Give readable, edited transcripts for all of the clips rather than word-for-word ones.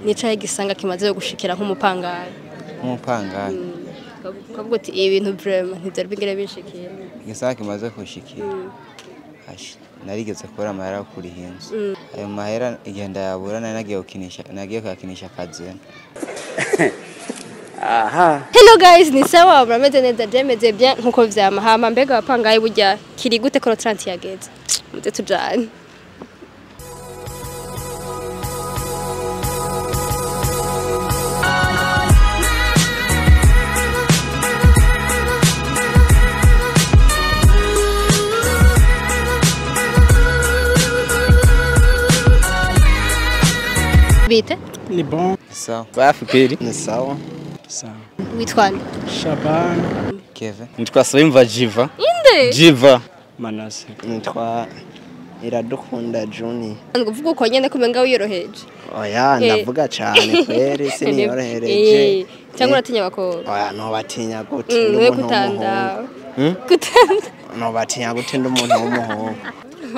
Nicaye gisanga kimaze gushikira nk'umupangayi. Umupangayi. Kavuga ati ibintu vraiment ntizari bingere bishikira. Gisanga kimaze gushikira. Narigeze kubura amahera kuri hinzu. Ayo mahera igenda yabura nagiye kuyakinisha akazena. Aha. Hello guys, ni sawa murameze neza jemeze bien nkuko vyama hama mbega abapangayi burya kiri gute ko 30 yageze. Muze tujane. Bite? Ni bon. Sawa. Safi kweli. Ni sawa. Sawa. Witwa nde? Shaban. Kevin. Nitwa Soimva Jiva. Inde? Jiva. Manase. Nitwa Iradukunda Juni. Nguvuga uko nyene kumenga wiyoroheje. Oya ndavuga cyane kweri siniyorohereje. Cyangwa uratinya abakobwa? Oya no batinya gute Niwe gutanda. Gutanda. No batinya gute ndumuntu w'umuhungu.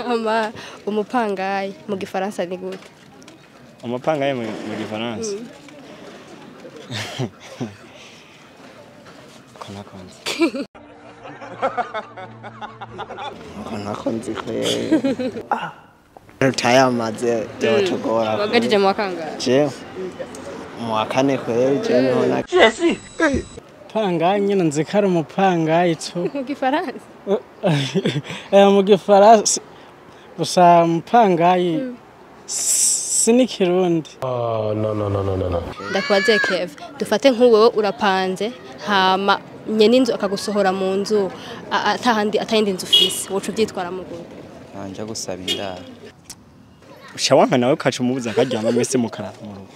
Ama umupangayi mu gifaransa ni gute? Umupangayi mu gifaransa. Konakonzi kweri. Rutaya maze byotugora. Wagajije mu wakangaye? Je. Mu wakane kweri je niho na. Jesse. Pangayi nyine nzikara umupangayi cyo. Mu gifaransa? Mu gifaransa. Gusa umupangayi sini kirundi. No. Ndakwaze Kev, dufate nk'uwewe urapanze hama nyene inzu akagusohora mu nzu atayindi nzu ufise wocu byitwara mu gute? Nanje gusaba indaro. Ushawanka nawe kaca umubuza akaryama mwese mukara mu rugo.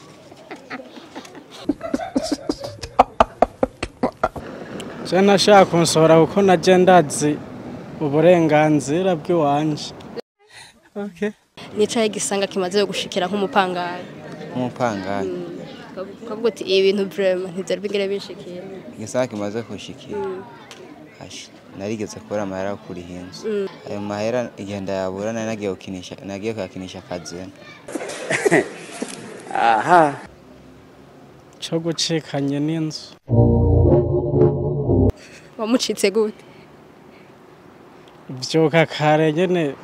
Je nashaka kunsohora kuko naje ndazi uburenganzira bw'iwanje. Okay. Nicaye gisanga kimaze gushikira nk'umupangayi. Umupangayi. Kavuga ati ibintu vraiment ntizari bingere bishikira. Gisanga kimaze gushikira. Narigeze kubura amahera kuri hinzu. Ayo mahera igenda yabura nagiye kuyakinisha akazena. Aha. Cyo gucikanye n'inzu. Wamucitse gute? Byuka kare nyene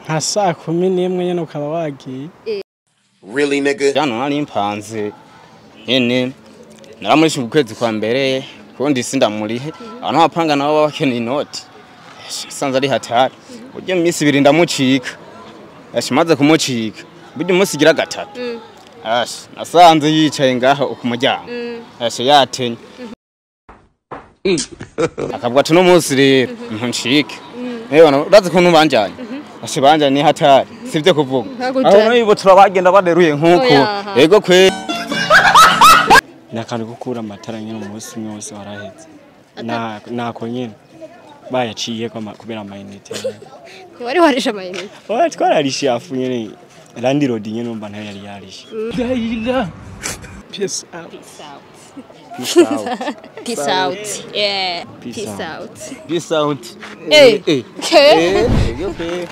nka 11 nyene ukaba wagiye. Really nigga? Jana nari impanze. Nyene naramurisha ukwezi kwa mbere kundi sindamurihe. Abantu bapanga nabo bakeneye inoti. Sanza ari hatari. Uje misi 2 ndamucika. Yashimaze kumucika. Buryo umunsi gira gatatu. Nasanze yicaye ngaha ukumuryango. Yatenye. Akavuga ati no munsi rero ntuncike. Urazi ko ntubanjanye. Ashibanje ni hatari. Sivye kuvuga. Aho nibo turabagenda baderuye nkuko. Yego kwe. Nakandi gukura amatara nyine umunsi wose waraheze. Nako nyine bayaciye kubera amayinite. Wari warisha amayinite? Oya twararishe afu nyine Land Road nyine numva ntayo yari yarishe. Peace out. Peace out. Yeah. Peace out. Peace out. Hey. Hey.